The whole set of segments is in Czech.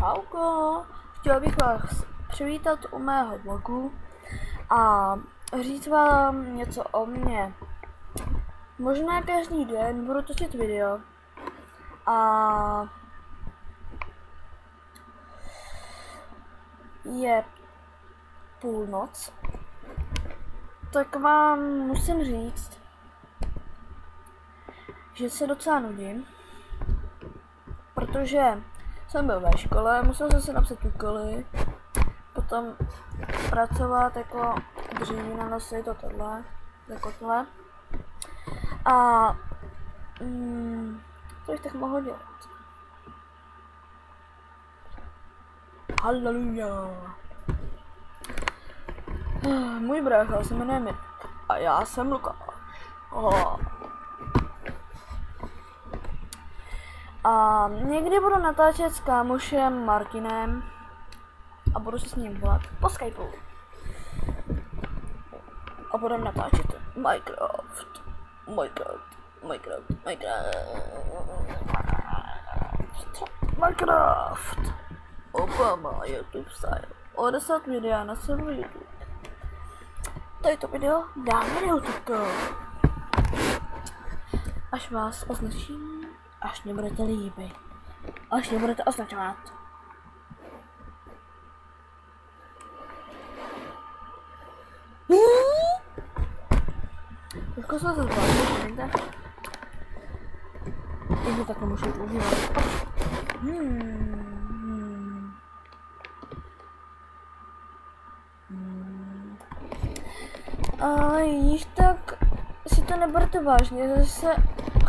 Čauko, chtěla bych vás přivítat u mého blogu a říct vám něco o mně. Možná každý den budu točit video a je půlnoc, tak vám musím říct, že se docela nudím, protože jsem byl ve škole, musel jsem si napsat úkoly, potom pracovat jako dříví na nosy, tohle, jako tohle. A co bych tak mohl dělat? Haleluja. Můj brácha se jmenuje Mirek a já jsem Lukáš. A někdy budu natáčet s kámošem Martinem a budu se s ním volat po Skypeu. A budeme natáčet Minecraft. Obama YouTube style. O 10 videa na serveru YouTube. Tady to video dáme na YouTube. Až vás označím, až mě budete líbit. Až mě budete označovat. Trošku se zbavil, promiňte. Ještě takhle můžu užívat. Ale již tak si to neberte vážně, že se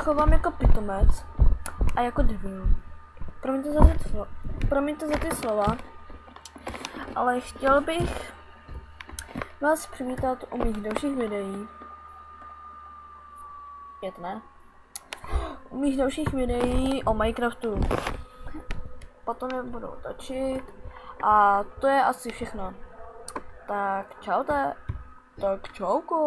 chovám jako pitomec a jako debil. Promiňte za ty slova, ale chtěl bych vás přivítat u mých dalších videí. U mých dalších videí o Minecraftu. Potom je budu točit a to je asi všechno. Tak čaute. Tak čauko.